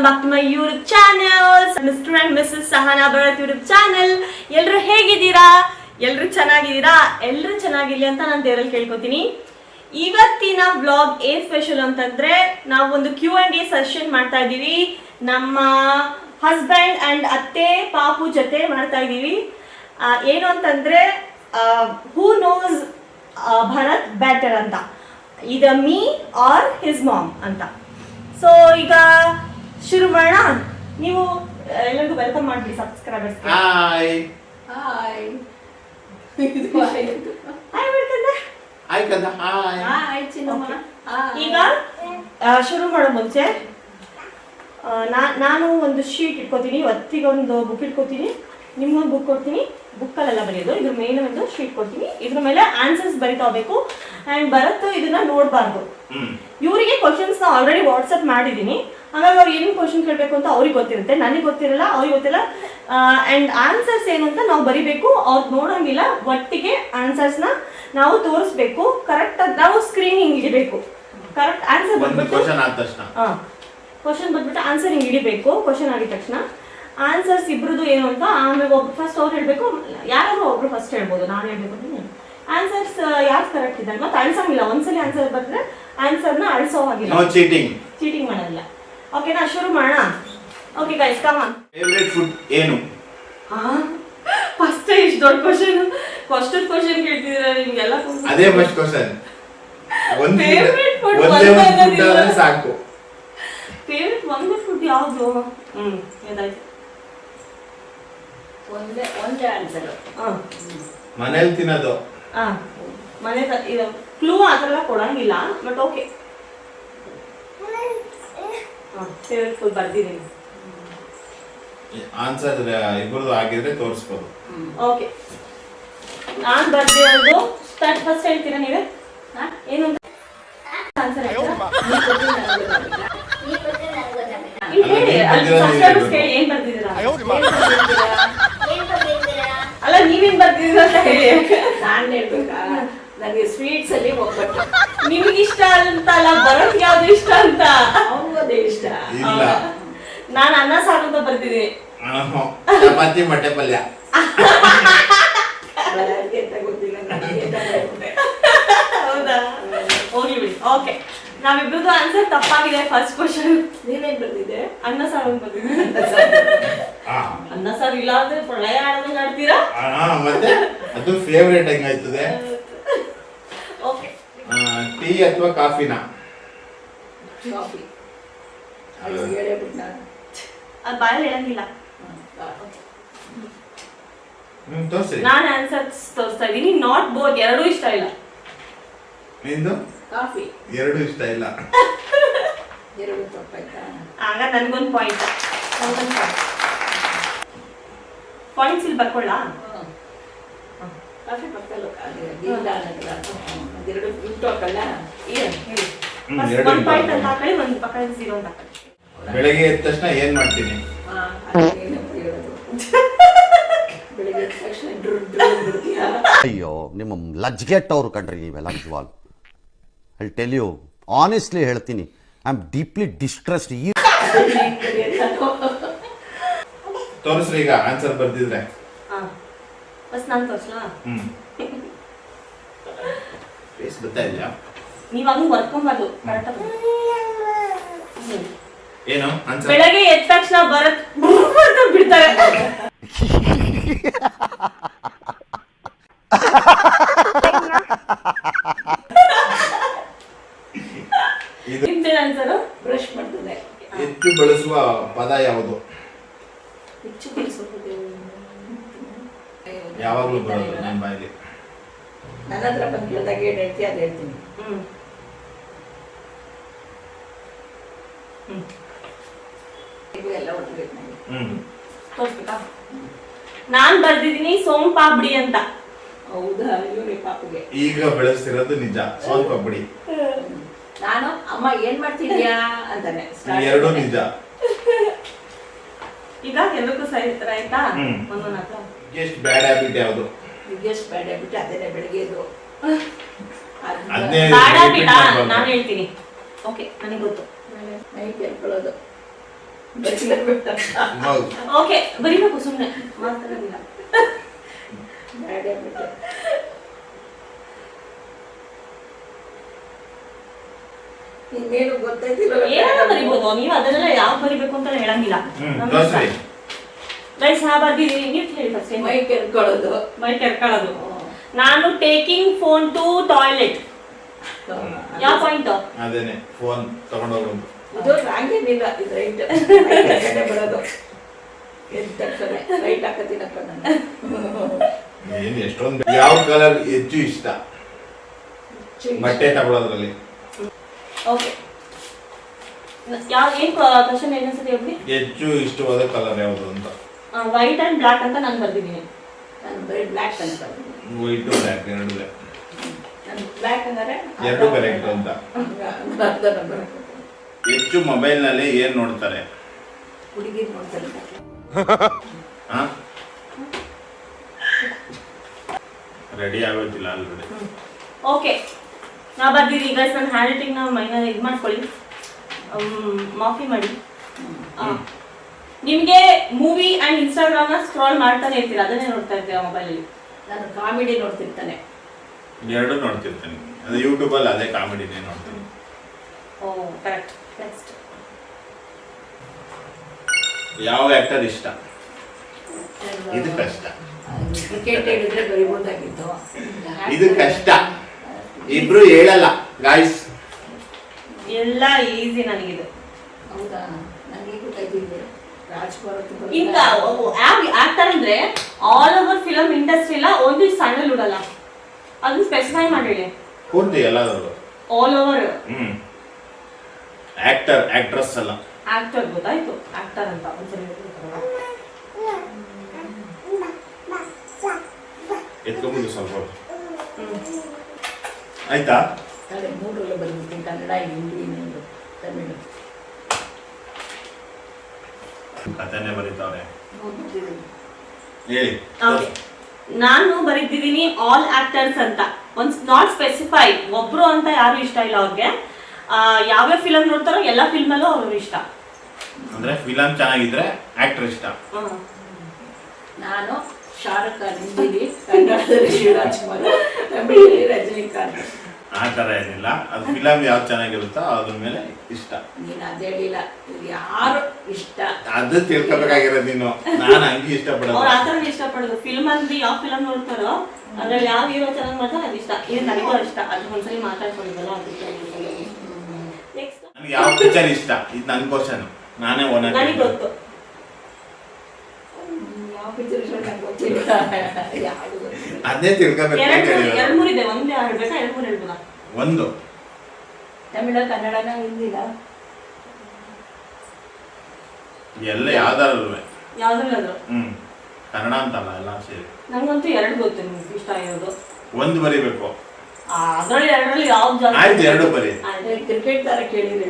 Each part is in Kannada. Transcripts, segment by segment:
back to my YouTube channel, Mr. and Mrs. Sahana Bharat YouTube channel. ಎಲ್ಲರೂ ಹೇಗಿದ್ದೀರಾ? ಎಲ್ಲರೂ ಚೆನ್ನಾಗಿದ್ದೀರಾ? ಎಲ್ಲರೂ ಚೆನ್ನಾಗಿರಲಿ ಅಂತ ನಾನು ದೇವರಲ್ಲಿ ಕೇಳ್ಕೊತೀನಿ. ಇವತ್ತಿನ ವ್ಲಾಗ್ ಏನ್ ಸ್ಪೆಷಲ್ ಅಂತಂದ್ರೆ ನಾವು ಒಂದು Q&A ಸೆಷನ್ ಮಾಡ್ತಾ ಇದೀವಿ. ನಮ್ಮ ಹಸ್ಬೆಂಡ್ ಅಂಡ್ ಅತ್ತೆ ಪಾಪು ಜೊತೆ ಮಾಡ್ತಾ ಇದೀವಿ. ಏನು ಅಂತಂದ್ರೆ ಹೂ ನೋಸ್ ಭರತ್ ಬೆಟರ್ ಅಂತ, either me or his mom ಅಂತ. ಸೊ ಈಗ ಶುರು ಮಾಡೋಣ. ನೀವು ಎಲ್ಲರಿಗೂ ವೆಲ್ಕಮ್ ಮಾಡ್ಬಿಡಿ ಸಬ್ಸ್ಕ್ರೈಬರ್ಸ್. ಹಾಯ್ ಹಾಯ್ ಹಾಯ್ ಮಾಡ್ಕಂದ ಹಾಯ್ ಕಂದ ಹಾಯ್ ಹಾಯ್ ಚಿನ್ನಮ್ಮ. ಈಗ ಶುರು ಮಾಡೋ ಮುಂಚೆ ನಾನು ಒಂದು ಶೀಟ್ ಇಟ್ಕೋತೀನಿ, ಒತ್ತಿಗೆ ಒಂದು ಬುಕ್ ಇಟ್ಕೋತೀನಿ, ನಿಮ್ಗೊಂದು ಬುಕ್ ಕೊಡ್ತೀನಿ. ಬುಕ್ಕಲ್ಲೆಲ್ಲ ಬರೆಯೋದು, ಇದ್ರ ಮೇಲೆ ಒಂದು ಶೀಟ್ ಕೊಡ್ತೀನಿ, ಇದ್ರ ಮೇಲೆ ಆನ್ಸರ್ಸ್ ಬರಿತಾ ಹೋಗ್ಬೇಕು. ಆ್ಯಂಡ್ ಭರತ್ ಇದನ್ನ ನೋಡಬಾರ್ದು. ಇವರಿಗೆ ಕ್ವಶನ್ಸ್ ಆಲ್ರೆಡಿ ವಾಟ್ಸಪ್ ಮಾಡಿದ್ದೀನಿ, ಹಾಗಾಗಿ ಅವ್ರು ಏನೇನು ಕ್ವಶನ್ ಕೇಳಬೇಕು ಅಂತ ಅವ್ರಿಗೆ ಗೊತ್ತಿರುತ್ತೆ, ನನಗೆ ಗೊತ್ತಿರಲ್ಲ, ಅವ್ರಿಗೆ ಗೊತ್ತಿಲ್ಲ. ಆ್ಯಂಡ್ ಆನ್ಸರ್ಸ್ ಏನು ಅಂತ ನಾವು ಬರಿಬೇಕು, ಅವ್ರು ನೋಡೋಂಗಿಲ್ಲ. ಒಟ್ಟಿಗೆ ಆನ್ಸರ್ಸ್ನ ನಾವು ತೋರಿಸ್ಬೇಕು. ಕರೆಕ್ಟ್ ನಾವು ಸ್ಕ್ರೀನಿಂಗ್ ಇಡಬೇಕು. ಕರೆಕ್ಟ್ ಆನ್ಸರ್ ಬಂದ್ಬಿಟ್ಟು ಕ್ವಶನ್ ಬಂದ್ಬಿಟ್ಟು ಆನ್ಸರ್ ಹಿಂಗೆ ಹಿಡಿಬೇಕು. ಕ್ವಶನ್ ಆಗಿದ ತಕ್ಷಣ ಆನ್ಸರ್ಸ್ ಇಬ್ರದ್ದು ಏನು ಅಂತ, ಆಮೇಲೆ ಒಬ್ರು ಫಸ್ಟ್ ಅವ್ರು ಹೇಳಬೇಕು, ಯಾರಾದ್ರೂ ಒಬ್ರು ಫಸ್ಟ್ ಹೇಳ್ಬೋದು, ನಾನು ಹೇಳ್ಬೇಕು ಅಂತ. ಆನ್ಸರ್ಸ್ ಯಾರು ಕರೆಕ್ಟ್ ಇದ್ದಾರೆ ಮತ್ತೆ ಅಳಿಸಂಗಿಲ್ಲ. ಒಂದ್ಸಲಿ ಆನ್ಸರ್ ಬಂದ್ರೆ ಆನ್ಸರ್ನ ಅಳಿಸೋ ಹಾಗಿಲ್ಲ, ಚೀಟಿಂಗ್ ಮಾಡೋದಿಲ್ಲ. ಓಕೆನಾ, ಶುರು ಮಾಡೋಣ. Okay guys, come on. Favourite food ಏನು? ಫಸ್ಟ್ ಇಷ್ಟು ದೊಡ್ಡ ಕ್ವಶನ್ ಕೇಳ್ತಿದ್ದೀರಾ ನಿಮ್ಗೆಲ್ಲ? ಅದೇ ಫಸ್ಟ್ ಕ್ವಶನ್. ಫೇವರೇಟ್ ಫುಡ್ ಸಾಕು. ಫೇವರೇಟ್ ಒಂದೇ ಫುಡ್ ಯಾವುದು? ಏನಾಯ್ತು? ಒಂದೇ ಆನ್ಸರ್. ಮನೇಲಿ ತಿನ್ನೋದು. ಮನೆ ಇದು ಕ್ಲೂ ಆ ಥರ ಎಲ್ಲ ಕೊಡಂಗಿಲ್ಲ, ಬಟ್ ಓಕೆ. ಫೇವರೇಟ್ ಫುಡ್ ಬರ್ದಿದ್ದೀನಿ. ಆನ್ಸರ್ ಇಬ್ಬರದು ಆಗಿದ್ರೆ ತೋರಿಸ್ಬೋದು. ಓಕೆ, ನಾನು ಬರ್ದಿರೋದು ಸ್ಟಾರ್ಟ್. ಫಸ್ಟ್ ಹೇಳ್ತೀರಾ ನೀವೇ ಏನು ಆನ್ಸರ್? ಏನ್ ಬರ್ತಿದ್ದೀರಾ? ಅಲ್ಲ, ನೀವೇನ್ ಬರ್ತಿದ್ದೀರಾ ಅಂತ ಹೇಳಿ. ನಾನ್ ಹೇಳ್ಬೇಕಾ? ನನಗೆ ಸ್ವೀಟ್ಸ್ ಅಲ್ಲಿ ಒಬ್ಬಟ್ಟು. ನಿಮ್ಗೆ ಇಷ್ಟ ಅಂತ ಅಲ್ಲ, ಬರೋದ್ ಯಾವ್ದು ಇಷ್ಟ ಅಂತ. ಅವ್ರದೇ ಇಷ್ಟ. ಇಲ್ಲ, ನಾನು ಅನ್ನ ಸಾರು ಅಂತ ಬರ್ತಿದ್ದೀನಿ. ಚಪಾತಿ ಮೊಟ್ಟೆ ಪಲ್ಯ. ಹೌದಾ? ಹೋಗ್ಲಿ ಬಿಡಿ. ಓಕೆ, ನಾವಿಬ್ರದ್ದು ಆನ್ಸರ್ ತಪ್ಪಾಗಿದೆ. ಫಸ್ಟ್ ಕ್ವಶನ್ ನೀನೇನ್ ಬರ್ತಿದ್ದೆ? ಅನ್ನ ಸಾರು ಅಂತ ಬರ್ತಿದ್ದೀನಿ. ಅನ್ನ ಸಾರು ಇಲ್ಲ ಅಂದ್ರೆ ಪ್ರಳಯ ಆಡೋದಂಗೆ ಆಡ್ತೀರಾ? ಮತ್ತೆ ಅದು ಫೇವರೇಟ್ ಹೆಂಗಾಯ್ತದೆ? ಓಕೆ, ಟೀ ಅಥವಾ ಕಾಫಿನಾ? ಕಾಫಿ. ಅದು ಹೇಳೇಬಿಟ್ಟು ನಾನು ಅದು ಬಾಯಲ್ಲಿ ಹೇಳಂಗಿಲ್ಲ. ತೋರಿಸಿ. ನಾನು ಆನ್ಸರ್ ತೋರಿಸ್ತಾ ಇದೀನಿ. ನಾಟ್ ಬೋತ್, ಎರಡೂ ಇಷ್ಟ ಇಲ್ಲ. ನಿಂದು? ಕಾಫಿ. ಎರಡು ಇಷ್ಟ ಇಲ್ಲ. ಎರಡು ತಪ್ಪಾಯ್ತಾ? ಆಗ ನನ್ಗೊಂದು ಪಾಯಿಂಟ್. ಪಾಯಿಂಟ್ಸ್ ಇಲ್ಲಿ ಬರ್ಕೊಳ್ಳ. ಕಾಫಿ ಪಕ್ಕಲ್ಲ ಇಲ್ಲ ಅನ್ನಲ್ಲ. ಅದೆರಡು ಇಂಟು ಹಾಕಲ್ಲ. ಒಂದು ಪಾಯಿಂಟ್ ಅಂತ ಹಾಕೊಳ್ಳಿ, ಒಂದು ಪಕ್ಕ 0 ಅಂತ ಹಾಕೊಳ್ಳಿ. ಬೆಳಗ್ಗೆ ಎದ್ದ ತಕ್ಷಣ ಏನ್ ಮಾಡ್ತೀನಿ? ಬೆಳಿಗ್ಗೆ ಎದ್ದ ತಕ್ಷಣ ಅಯ್ಯೋ, ನಿಮ್ಮ ಲಜ್ಗೆಟ್ಟವ್ರು ಕಣ್ರಿ ನೀವೆಲ್ಲ. ನಿಜವಾಗ್ ಐ ಟೆಲ್ ಯು ಆನೆಸ್ಟ್ಲಿ ಹೇಳ್ತೀನಿ, ಐ ಆಮ್ ಡೀಪ್ಲಿ ಡಿಸ್ಟ್ರೆಸ್ಡ್. ತೋರಿಸ್ರಿ ಈಗ ಆನ್ಸರ್ ಬರ್ದಿದ್ರೆ. ಫಸ್ಟ್ ನಾನು ತೋರಿಸ್ಲಾ? ಫೇಸ್ ಬರ್ತಾ ಇದೆಯಾ? ನೀವು ಹಂಗೆ ಬರ್ಕೊಂಬಾರ್ದು. ಕರೆಕ್ಟ್ ಏನು ಆನ್ಸರ್? ಬೆಳಗ್ಗೆ ಎದ್ದ ತಕ್ಷಣ ಭರತ್ ಅಂತ ಬಿಡ್ತಾರೆ. ನಿಮ್ದೇನು ಆನ್ಸರು? ಬ್ರಷ್ ಮಾಡ್ತದೆ. ಹೆಚ್ಚು ಬಳಸುವ ಪದ ಯಾವುದು? ಹೆಚ್ಚು ಬಳಸೋದು ಯಾವಾಗಲೂ ಬರೋದು ನನ್ನ ಬಾಯಿಗೆ. ನನ್ನ ಹತ್ರ ಬಂದು ಕೇಳಿದಾಗ ಏನು ಹೇಳ್ತೀಯ ಅದು ಹೇಳ್ತೀನಿ. ಎಲ್ಲ ಒಟ್ಟಿಗೆ ತೋರಿಸ್ಬೇಕಾ? ನಾನ್ ಬರ್ದಿದ್ದೀನಿ ಸೋಮ್ ಪಾಪಡಿ ಅಂತ. ಹೌದಾ? ಇವರೇ ಪಾಪಗೆ ಈಗ ಬೆಳೆಸ್ತಿರೋದು ನಿಜ, ಸೋನ್ ಪಾಪಡಿ. ನಾನು ಅಮ್ಮ ಏನ್ ಮಾಡ್ತಿದ್ಯಾ ಅಂತಾನೆ. ಎರಡು ನಿಜ. ಈಗ ಎಲ್ಲಕ್ಕೂ ಸರಿ ತರ ಆಯ್ತಾ? ಒಂದೊಂದು ಹತ್ರ ಎಷ್ಟು ಬ್ಯಾಡ್ ಹ್ಯಾಬಿಟ್ ಯಾವುದು? ಬಿಗ್ಗೆಸ್ಟ್ ಬ್ಯಾಡ್ ಹ್ಯಾಬಿಟ್ ಅದೇನೆ, ಬೆಳಗ್ಗೆದು. ನಾನು ಹೇಳ್ತೀನಿ. ಓಕೆ, ನನಗೆ ಗೊತ್ತು. ನೈಟ್ ಹೇಳ್ಕೊಳ್ಳೋದು. ಹೌದು. ಓಕೆ ಬರೀಬೇಕು ಸುಮ್ಮನೆ ಮಾತಾಡೋದಿಲ್ಲ. Bad habit. ಇನ್ನೇನು ಗೊತ್ತಾಯ್ತಿಲ್ಲ. ಏನಾದ್ರು ಬರಿಬೋದು, ನೀವು ಅದನ್ನೆಲ್ಲ ಯಾವ ಬರಿಬೇಕು ಅಂತ ಹೇಳಂಗಿಲ್ಲ. ತೋರ್ಸ್ರಿ. ಗೈಸ್ ನಾ ಬರ್ದಿದ್ದೀನಿ, ನೀವು ಹೇಳಿ ಫಸ್ಟ್. ಮೈ ಕೆರ್ಕೊಳ್ಳೋದು. ಮೈ ಕೆರ್ಕೊಳ್ಳೋದು. ನಾನು ಟೇಕಿಂಗ್ ಫೋನ್ ಟು ಟಾಯ್ಲೆಟ್. ಯಾವ ಪಾಯಿಂಟ್? ಅದೇನೆ ಫೋನ್ ತಗೊಂಡೋಗೋದು. ಇದು ರಾಂಗ್ ಏನಿಲ್ಲ, ಇದು ರೈಟ್. ಬರೋದು ಎದ್ದ ತಕ್ಷಣ ರೈಟ್ ಹಾಕತ್ತೀನಪ್ಪ ನಾನು. ಏನ್ ಎಷ್ಟೊಂದು. ಯಾವ ಕಲರ್ ಹೆಚ್ಚು ಇಷ್ಟ ಬಟ್ಟೆ ತಗೊಳ್ಳೋದ್ರಲ್ಲಿ? ಓಕೆ ಯಾವ ಏನ್ ಕ್ವಶನ್ ಏನನ್ಸುತ್ತೆ ಹೋಗಿ? ಹೆಚ್ಚು ಇಷ್ಟವಾದ ಕಲರ್ ಯಾವುದು ಅಂತ. ವೈಟ್ ಅಂಡ್ ಬ್ಲಾಕ್ ಅಂತ ನಾನು ಬರ್ದಿದ್ದೀನಿ. ನಾನು ಬರೀ ಬ್ಲ್ಯಾಕ್ ಅಂತ. ವೈಟ್ ಬ್ಲ್ಯಾಕ್ ಎರಡು ನಾನು ಬ್ಲ್ಯಾಕ್ ಅಂದ್ರೆ ಎರಡು ಕರೆಕ್ಟ್ ಅಂತ. ಅರ್ಧ ನಂಬರ್. ಹೆಚ್ಚು ಮೊಬೈಲ್ ನಲ್ಲಿ ಏನ್ ನೋಡ್ತಾರೆ? ಹುಡುಗಿರ್ ನೋಡ್ತಾರೆ. ರೆಡಿ ಆಗೋದಿಲ್ಲ ಆಲ್ರೆಡಿ. ಓಕೆ ನಾ ಬರ್ದಿದ್ದೀನಿ ಗೈಸ್. ನನ್ನ ಹ್ಯಾಂಡ್ ರೈಟಿಂಗ್ ನ ಮೈನ ಇದು ಮಾಡ್ಕೊಳ್ಳಿ, ಮಾಫಿ ಮಾಡಿ. ನಿಮ್ಗೆ ಮೂವಿ ಅಂಡ್ ಇನ್ಸ್ಟಾಗ್ರಾಮ್ ನ ಸ್ಕ್ರಾಲ್ ಮಾಡ್ತಾನೆ ಇರ್ತೀರಾ, ಅದನ್ನೇ ನೋಡ್ತಾ ಇರ್ತೀರಾ ಮೊಬೈಲ್ ಅಲ್ಲಿ? ನಾನು ಕಾಮಿಡಿ ನೋಡ್ತಿರ್ತಾನೆ. ಎರಡು ನೋಡ್ತಿರ್ತೀನಿ. ಅದು ಯೂಟ್ಯೂಬ್ ಅಲ್ಲಿ ಅದೇ ಕಾಮಿಡಿನೇ ನೋಡ್ತೀನಿ. ಓ ಕರೆಕ್ಟ್. ನೆಕ್ಸ್ಟ್ ಯಾವ ಆಕ್ಟರ್ ಇಷ್ಟ? ಇದು ಕಷ್ಟ. ಕ್ರಿಕೆಟ್ ಹೇಳಿದ್ರೆ ಬರಿಬೋದಾಗಿತ್ತು. ಇದು ಕಷ್ಟ. ಇಬ್ರು ಹೇಳಲ್ಲ ಗಾಯ್ಸ್. ಎಲ್ಲ ಈಸಿ ನನಗಿದು. ಹೌದಾ? ನನಗೆ ಗೊತ್ತಾಯ್ತಿದೆ. ರಾಜ್ಕುಮಾರ್ ಇಂತ ಆಕ್ಟರ್ ಅಂದ್ರೆ ಆಲ್ ಓವರ್ ಫಿಲಂ ಇಂಡಸ್ಟ್ರಿಲ ಒಂದು ಸ್ಯಾಂಡಲ್ವುಡ್ ಅಲ್ಲ, ಅದನ್ನ ಸ್ಪೆಸಿಫೈ ಮಾಡಿ ಹೇಳಿ. ಪೂರ್ತಿ ಎಲ್ಲಾದ್ರು ಆಲ್ ಓವರ್. ಆಕ್ಟರ್ ಆಕ್ಟ್ರೆಸ್ ಅಲ್ಲ. ಆಕ್ಟರ್ ಗೊತ್ತಾಯ್ತು, ಆಕ್ಟರ್ ಅಂತ ಒಂದ್ಸರಿ ಎತ್ಕೊಂಡ್ಬಿಡು ಸ್ವಲ್ಪ. ಆಯ್ತಾ? ಅದೇ ಮೂರರಲ್ಲೇ ಬಂದ್ಬಿಡ್ತೀನಿ. ಕನ್ನಡ, ಹಿಂದಿ, ಇನ್ನೊಂದು ತಮಿಳು. ಕಥೆನೆ ಬರೀತಾವ್ರೆ. ಹೇಳಿ. ಓಕೆ ನಾನು ಬರೀತಿದ್ದೀನಿ ಆಲ್ ಆಕ್ಟರ್ಸ್ ಅಂತ. ಒಂದ್ ನಾಟ್ ಸ್ಪೆಸಿಫೈ ಒಬ್ರು ಅಂತ ಯಾರು ಇಷ್ಟ ಇಲ್ಲ ಅವ್ರಿಗೆ. ಯಾವ್ಯಾವ ಫಿಲಮ್ ನೋಡ್ತಾರೋ ಎಲ್ಲ ಫಿಲ್ಮ್ ಅಲ್ಲೂ ಅವ್ರು ಇಷ್ಟ. ಅಂದ್ರೆ ಫಿಲಂ ಚೆನ್ನಾಗಿದ್ರೆ ಆಕ್ಟರ್ ಇಷ್ಟ. ನಾನು ಶಾರುಖ್ ಖಾನ್, ಹಿಂದಿಲಿ, ಕನ್ನಡದಲ್ಲಿ ಶಿವರಾಜ್ಕುಮಾರ್, ತಮಿಳಲ್ಲಿ ರಜನಿಕಾಂತ್. ಆ ತರ ಏನಿಲ್ಲ, ಅದು ಫಿಲಂ ಯಾವ್ದು ಚೆನ್ನಾಗಿರುತ್ತೋ ಅದ್ರ ಮೇಲೆ ಇಷ್ಟ. ನೀನು ಅದೇ ಹೇಳಿಲ್ಲ, ಯಾರು ಇಷ್ಟ ಅದು ತಿಳ್ಕೊಬೇಕಾಗಿರೋದು ನೀನು. ನಾನು ಹಂಗೆ ಇಷ್ಟಪಡೋದು. ಅವ್ರು ಆತರ ಇಷ್ಟಪಡೋದು ಫಿಲ್ಮ್ ಅಲ್ಲಿ ಯಾವ ಫಿಲಮ್ ನೋಡ್ತಾರೋ ಅದ್ರಲ್ಲಿ ಯಾವ ಹೀರೋ ಚೆನ್ನಾಗಿ ಮಾಡ್ತಾರೋ ಅದು ಇಷ್ಟ. ಇದು ನನಗೂ ಇಷ್ಟ. ಅದು ಒಂದ್ಸಲಿ ಮಾತಾಡ್ಕೊಂಡಿದ್ದಲ್ಲ ಅದಕ್ಕೆ. ನೆಕ್ಸ್ಟ್ ನನಗೆ ಯಾವ ಪಿಕ್ಚರ್ ಇಷ್ಟ? ಇದು ನನ್ನ ಕ್ವಶನ್. ನಾನೇ ಓನರ್. ನನಗೆ ಗೊತ್ತು. ಯಾವ ಪಿಕ್ಚರ್ ಇಷ್ಟ ನಂಗೆ ಗೊತ್ತಿಲ್ಲ. ಯಾವುದು ಗೊತ್ತಿಲ್ಲ. ಅದೇ ತಿಳ್ಕೊಬೇಕು ಅಂತ ಹೇಳಿರೋದು. ಎರಡು ಮೂರು ಇದೆ. ಒಂದು ಹೇಳ್ಬೇಕಾ ಎರಡು ಮೂರು ಹೇಳ್ಬೋದಾ? ಒಂದು ತಮಿಳ, ಕನ್ನಡನ, ಹಿಂದಿನ ಎಲ್ಲ ಯಾವ್ದಾರಲ್ವೇ. ಯಾವ್ದ್ರಲ್ಲಾದ್ರು ಕನ್ನಡ ಅಂತಲ್ಲ, ಎಲ್ಲ ಸೇರಿ. ನಂಗಂತೂ ಎರಡು ಗೊತ್ತು ನಿಮ್ಗೆ ಇಷ್ಟ ಆಗಿರೋದು. ಒಂದು ಬರಿಬೇಕು. ಅದ್ರಲ್ಲಿ ಎರಡರಲ್ಲಿ ಯಾವ್ದು ಜಾಸ್ತಿ? ಆಯ್ತು, ಎರಡು ಬರಿ. ಕ್ರಿಕೆಟ್ ತರ ಕೇಳಿದ್ರೆ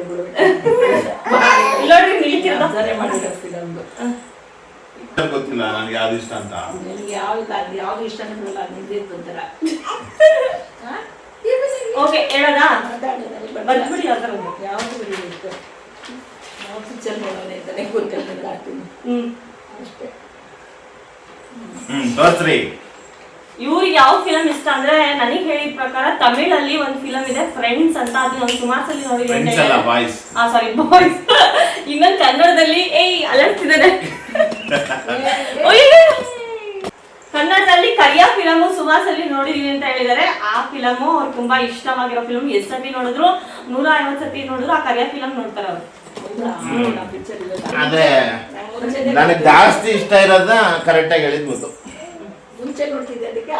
ಇಲ್ಲೋಡ್ರಿ ನಿಲ್ತಿರೋದು. ಮಾಡಿರೋ ಫಿಲಮ್ ಗೊತ್ತಿಲ್ಲ ನನಗೆ ಯಾವ್ದು ಇಷ್ಟ ಅಂತ. ನನಗೆ ಯಾವ್ದು ಇಷ್ಟ ಅನ್ನೋಲ್ಲ, ನಿಂದೇ ತೊಂದರೆ. ಓಕೆ ಹೇಳೋದಾ? ಬಂದ್ಬಿಡಿ ಯಾವ್ದಾರ ಒಂದು. ಯಾವುದು ಬರೀಬೇಕು, ಯಾವ ಪಿಕ್ಚರ್ ನೋಡೋಣ ಅಂತಾನೆ ಗೊತ್ತಿಲ್ಲ. ಅಷ್ಟೇ. ತೋರ್ಸ್ರಿ. ಇವ್ರಿಗೆ ಯಾವ ಫಿಲಮ್ ಇಷ್ಟ ಅಂದ್ರೆ ನನಗೆ ಹೇಳಿದ ಪ್ರಕಾರ ತಮಿಳಲ್ಲಿ ಒಂದು ಫಿಲಮ್ ಇದೆ ಫ್ರೆಂಡ್ಸ್ ಅಂತ. ಅದು ನಾನು ಸುಮಾರು ಸಲ ನೋಡಿದ್ದೀನಿ. ಬಾಯ್ಸ್. ಸಾರಿ ಬಾಯ್ಸ್. ಇನ್ನೊಂದು ಕನ್ನಡದಲ್ಲಿ ಅಲರ್ತಿದ್ದಾರೆ. ಕನ್ನಡದಲ್ಲಿ ಕರಿಯ ಫಿಲಮ್ ಸುಮಾರು ಸಲ ನೋಡಿದೀನಿ ಅಂತ ಹೇಳಿದ್ದಾರೆ. ಆ ಫಿಲಮ್ ಅವ್ರು ತುಂಬಾ ಇಷ್ಟವಾಗಿರೋ ಫಿಲಮ್. ಎಷ್ಟು ಸತಿ ನೋಡಿದ್ರು 150 ಸತಿ ನೋಡಿದ್ರು ಆ ಕರಿಯ ಫಿಲಮ್ ನೋಡ್ತಾರೆ ಅವರು. ಆದ್ರೆ ನನಗೆ ಜಾಸ್ತಿ ಇಷ್ಟ ಇರೋದನ್ನ ಕರೆಕ್ಟ್ ಆಗಿ ಹೇಳಿದ್ ಗೊತ್ತು. ಮುಂಚೆ ನೋಡ್ತಿದ್ದೆ ಅದಕ್ಕೆ.